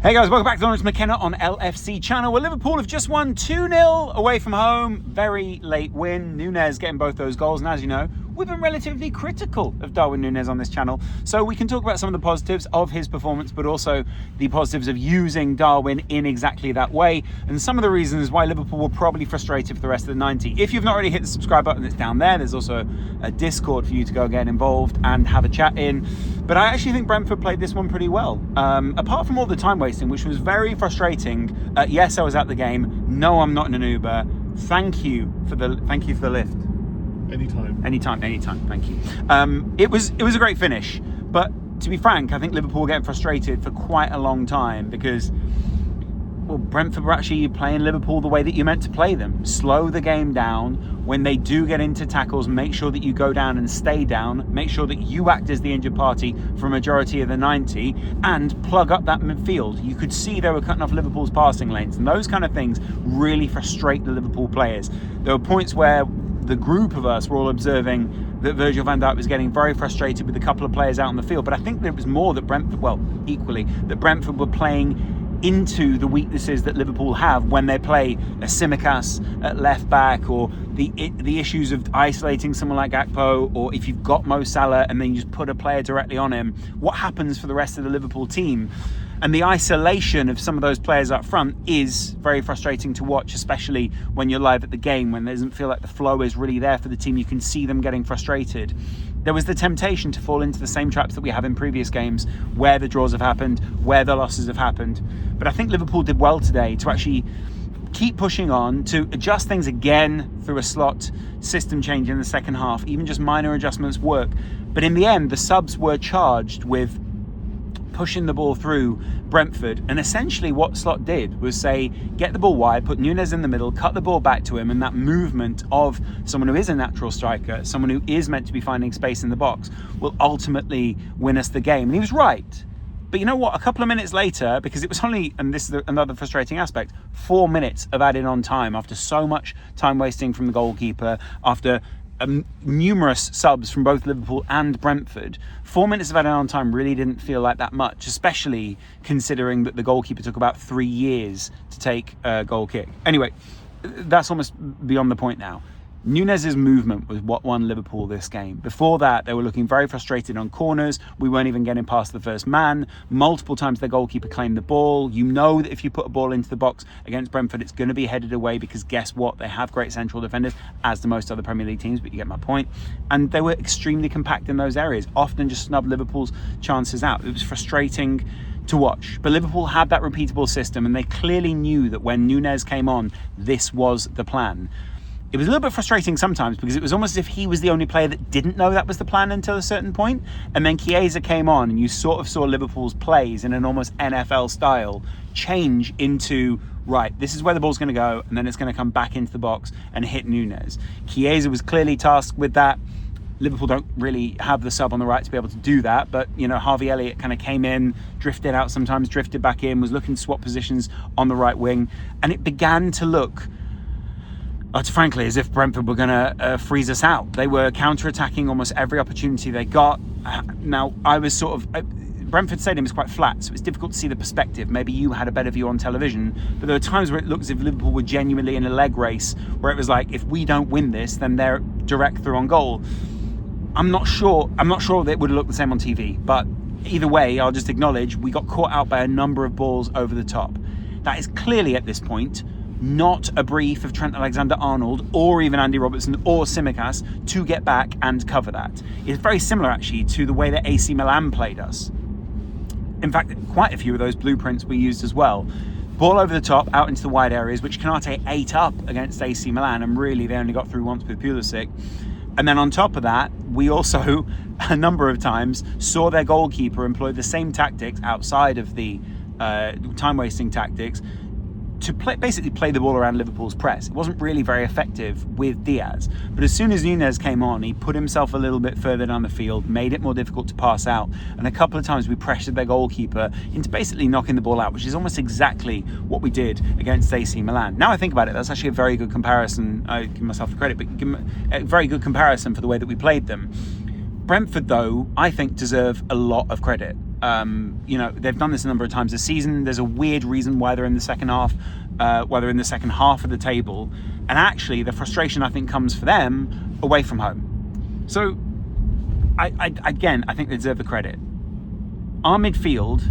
Hey guys, welcome back to Laurence McKenna on LFC channel, where Liverpool have just won 2-0 away from home. Very late win. Nunez getting both those goals. And as you know, we've been relatively critical of Darwin Nunez on this channel. So we can talk about some of the positives of his performance, but also the positives of using Darwin in exactly that way. And some of the reasons why Liverpool were probably frustrated for the rest of the 90. If you've not already hit the subscribe button, it's down there. There's also a Discord for you to go get involved and have a chat in. But I actually think Brentford played this one pretty well. Apart from all the time wasting, which was very frustrating. Yes, I was at the game. No, I'm not in an Uber. Thank you for the lift. Anytime. Thank you. It was a great finish, but to be frank, I think Liverpool were getting frustrated for quite a long time because, well, Brentford were actually playing Liverpool the way that you meant to play them. Slow the game down. When they do get into tackles, make sure that you go down and stay down. Make sure that you act as the injured party for a majority of the 90 and plug up that midfield. You could see they were cutting off Liverpool's passing lanes, and those kind of things really frustrate the Liverpool players. There were points where the group of us were all observing that Virgil van Dijk was getting very frustrated with a couple of players out on the field, but I think there was more that Brentford were playing into the weaknesses that Liverpool have when they play a Tsimikas at left back, or the issues of isolating someone like Gakpo, or if you've got Mo Salah and then you just put a player directly on him, what happens for the rest of the Liverpool team? And the isolation of some of those players up front is very frustrating to watch, especially when you're live at the game, when it doesn't feel like the flow is really there for the team. You can see them getting frustrated. There was the temptation to fall into the same traps that we have in previous games, where the draws have happened, where the losses have happened. But I think Liverpool did well today to actually keep pushing on, to adjust things again through a slot system change in the second half. Even just minor adjustments work. But in the end, the subs were charged with pushing the ball through Brentford, and essentially what Slot did was say, get the ball wide, put Nunez in the middle, cut the ball back to him, and that movement of someone who is a natural striker, someone who is meant to be finding space in the box, will ultimately win us the game. And he was right. But you know what? A couple of minutes later, because it was only, and this is another frustrating aspect, 4 minutes of added on time after so much time wasting from the goalkeeper, after numerous subs from both Liverpool and Brentford. 4 minutes of added on time really didn't feel like that much, especially considering that the goalkeeper took about 3 years to take a goal kick. Anyway, that's almost beyond the point now. Nunez's movement was what won Liverpool this game. Before that, they were looking very frustrated on corners. We weren't even getting past the first man. Multiple times their goalkeeper claimed the ball. You know that if you put a ball into the box against Brentford, it's going to be headed away, because guess what? They have great central defenders, as do most other Premier League teams, but you get my point. And they were extremely compact in those areas, often just snubbed Liverpool's chances out. It was frustrating to watch. But Liverpool had that repeatable system, and they clearly knew that when Nunez came on, this was the plan. It was a little bit frustrating sometimes, because it was almost as if he was the only player that didn't know that was the plan until a certain point. And then Chiesa came on, and you sort of saw Liverpool's plays in an almost NFL style change into, right, this is where the ball's going to go, and then it's going to come back into the box and hit Nunez. Chiesa was clearly tasked with that. Liverpool don't really have the sub on the right to be able to do that, but you know, Harvey Elliott kind of came in, drifted out sometimes, drifted back in, was looking to swap positions on the right wing, and it began to look, frankly, as if Brentford were going to freeze us out. They were counter-attacking almost every opportunity they got. Now, I was Brentford Stadium is quite flat, so it's difficult to see the perspective. Maybe you had a better view on television, but there were times where it looked as if Liverpool were genuinely in a leg race, where it was like, if we don't win this, then they're direct through on goal. I'm not sure that it would look the same on TV, but either way, I'll just acknowledge we got caught out by a number of balls over the top. That is clearly, at this point, not a brief of Trent Alexander-Arnold or even Andy Robertson or Tsimikas to get back and cover that. It's very similar, actually, to the way that AC Milan played us. In fact, quite a few of those blueprints we used as well. Ball over the top, out into the wide areas, which Canate ate up against AC Milan, and really they only got through once with Pulisic. And then on top of that, we also, a number of times, saw their goalkeeper employ the same tactics outside of the time-wasting tactics to basically play the ball around Liverpool's press. It wasn't really very effective with Diaz. But as soon as Nunez came on, he put himself a little bit further down the field, made it more difficult to pass out. And a couple of times we pressured their goalkeeper into basically knocking the ball out, which is almost exactly what we did against AC Milan. Now I think about it, that's actually a very good comparison. I give myself the credit, but a very good comparison for the way that we played them. Brentford, though, I think deserve a lot of credit. They've done this a number of times this season. There's a weird reason why they're in the second half, of the table. And actually, the frustration, I think, comes for them away from home. So, I think they deserve the credit. Our midfield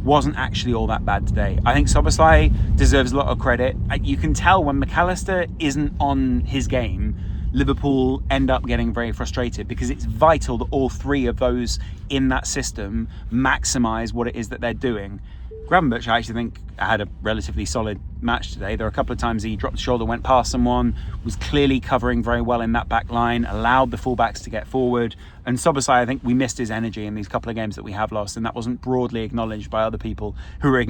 wasn't actually all that bad today. I think Szoboszlai deserves a lot of credit. You can tell when McAllister isn't on his game, Liverpool end up getting very frustrated, because it's vital that all three of those in that system maximise what it is that they're doing. Gravenberch, I actually think, had a relatively solid match today. There were a couple of times he dropped the shoulder, went past someone, was clearly covering very well in that back line, allowed the fullbacks to get forward. And Szoboszlai, I think we missed his energy in these couple of games that we have lost, and that wasn't broadly acknowledged by other people who were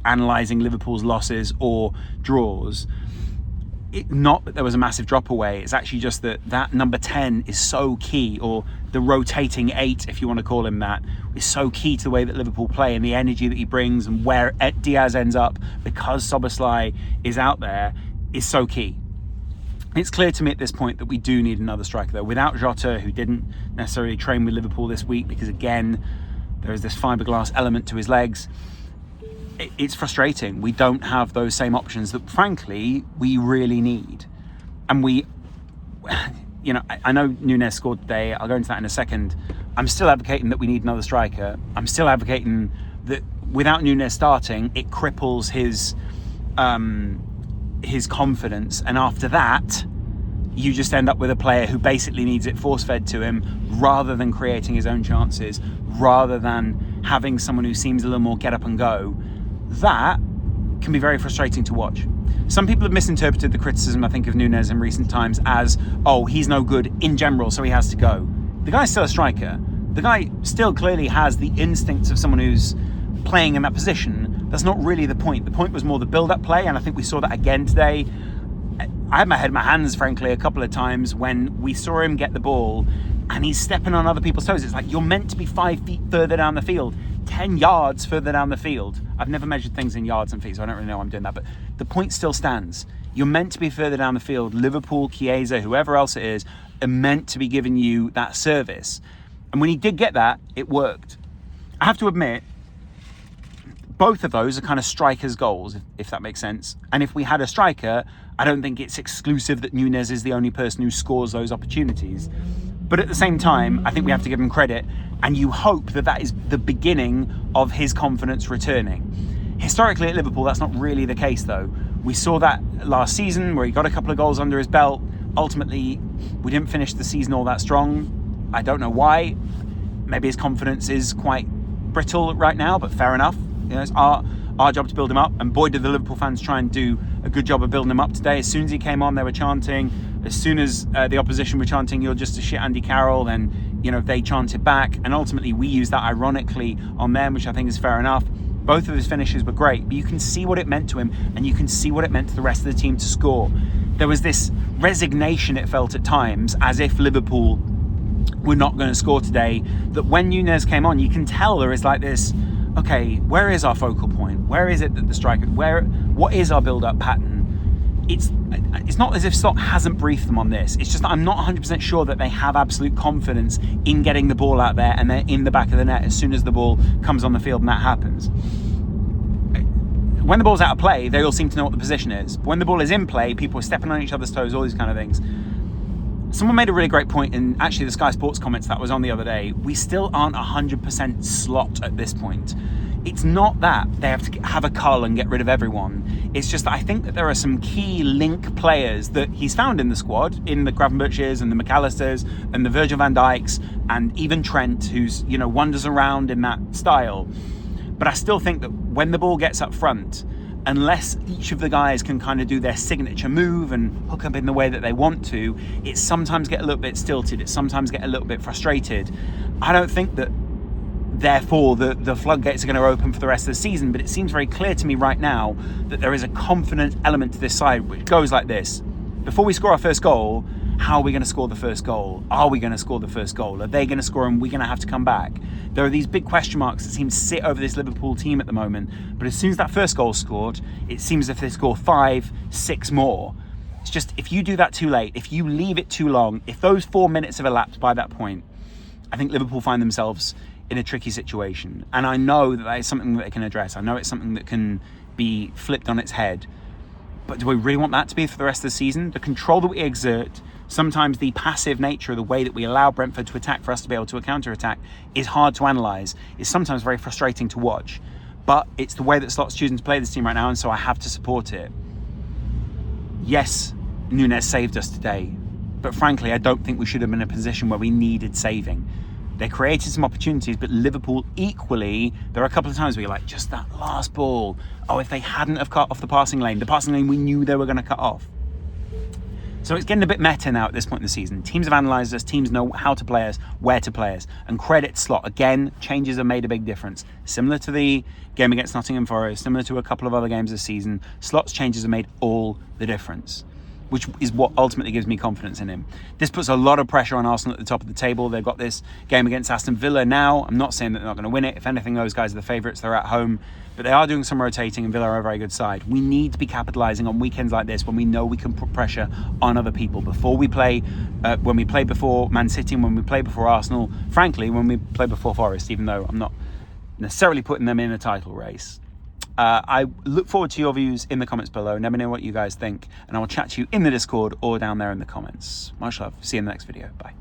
analysing Liverpool's losses or draws. Not that there was a massive drop away, it's actually just that number 10 is so key, or the rotating 8, if you want to call him that, is so key to the way that Liverpool play and the energy that he brings, and where Diaz ends up because Szoboszlai is out there is so key. It's clear to me at this point that we do need another striker, though. Without Jota, who didn't necessarily train with Liverpool this week because, again, there is this fiberglass element to his legs, it's frustrating. We don't have those same options that, frankly, we really need. And I know Nunez scored today. I'll go into that in a second. I'm still advocating that we need another striker. I'm still advocating that without Nunez starting, it cripples his confidence. And after that, you just end up with a player who basically needs it force-fed to him, rather than creating his own chances, rather than having someone who seems a little more get up and go. That can be very frustrating to watch. Some people have misinterpreted the criticism, I think, of Nunez in recent times as, oh, he's no good in general, so he has to go. The guy's still a striker. The guy still clearly has the instincts of someone who's playing in that position. That's not really the point. The point was more the build-up play, and I think we saw that again today. I had my head in my hands, frankly, a couple of times when we saw him get the ball and he's stepping on other people's toes. It's like, you're meant to be 5 feet further down the field, 10 yards further down the field. I've never measured things in yards and feet, so I don't really know why I'm doing that, but the point still stands. You're meant to be further down the field. Liverpool, Chiesa, whoever else it is, are meant to be giving you that service. And when he did get that, it worked. I have to admit, both of those are kind of strikers' goals, if that makes sense. And if we had a striker, I don't think it's exclusive that Nunez is the only person who scores those opportunities. But at the same time, I think we have to give him credit, and you hope that that is the beginning of his confidence returning. Historically at Liverpool, that's not really the case, though. We saw that last season where he got a couple of goals under his belt. Ultimately, we didn't finish the season all that strong. I don't know why. Maybe his confidence is quite brittle right now, but fair enough. It's our job to build him up, and boy did the Liverpool fans try and do a good job of building him up today. As soon as he came on, they were chanting. As soon as the opposition were chanting, "You're just a shit Andy Carroll," then they chanted back, and ultimately we used that ironically on them, which I think is fair enough. Both of his finishes were great, but you can see what it meant to him, and you can see what it meant to the rest of the team to score. There was this resignation, it felt at times, as if Liverpool were not going to score today, that when Nunez came on, you can tell there is like this, okay, where is our focal point? Where is it that the striker, what is our build-up pattern? It's not as if Slot hasn't briefed them on this. It's just that I'm not 100% sure that they have absolute confidence in getting the ball out there and they're in the back of the net as soon as the ball comes on the field, and that happens. When the ball's out of play, they all seem to know what the position is. But when the ball is in play, people are stepping on each other's toes, all these kind of things. Someone made a really great point in actually the Sky Sports comments that was on the other day. We still aren't 100% Slot at this point. It's not that they have to have a cull and get rid of everyone. It's just that I think that there are some key link players that he's found in the squad, in the Gravenberches and the McAllisters and the Virgil van Dijks and even Trent, who's wanders around in that style. But I still think that when the ball gets up front, unless each of the guys can kind of do their signature move and hook up in the way that they want to, it sometimes get a little bit stilted. It sometimes get a little bit frustrated. I don't think that therefore the floodgates are going to open for the rest of the season, but it seems very clear to me right now that there is a confident element to this side which goes like this. Before we score our first goal, how are we going to score the first goal? Are we going to score the first goal? Are they going to score and we're going to have to come back? There are these big question marks that seem to sit over this Liverpool team at the moment, but as soon as that first goal is scored, it seems as if they score 5, 6 more. It's just, if you do that too late, if you leave it too long, if those 4 minutes have elapsed by that point, I think Liverpool find themselves in a tricky situation. And I know that is something that they can address. I know it's something that can be flipped on its head. But do we really want that to be for the rest of the season? The control that we exert, sometimes the passive nature of the way that we allow Brentford to attack for us to be able to counter-attack is hard to analyse. It's sometimes very frustrating to watch. But it's the way that Slot's choosing to play this team right now, and so I have to support it. Yes, Nunez saved us today. But frankly, I don't think we should have been in a position where we needed saving. They created some opportunities, but Liverpool equally, there are a couple of times where you're like, just that last ball. Oh, if they hadn't have cut off the passing lane we knew they were going to cut off. So it's getting a bit meta now at this point in the season. Teams have analysed us, teams know how to play us, where to play us. And credit Slot, again, changes have made a big difference. Similar to the game against Nottingham Forest, similar to a couple of other games this season, Slot's changes have made all the difference, which is what ultimately gives me confidence in him. This puts a lot of pressure on Arsenal at the top of the table. They've got this game against Aston Villa now. I'm not saying that they're not going to win it. If anything, those guys are the favourites. They're at home. But they are doing some rotating, and Villa are a very good side. We need to be capitalising on weekends like this when we know we can put pressure on other people. Before we play, when we play before Man City and when we play before Arsenal, frankly, when we play before Forest, even though I'm not necessarily putting them in a title race. I look forward to your views in the comments below. Let me know what you guys think, and I will chat to you in the Discord or down there in the comments. Much love. See you in the next video. Bye.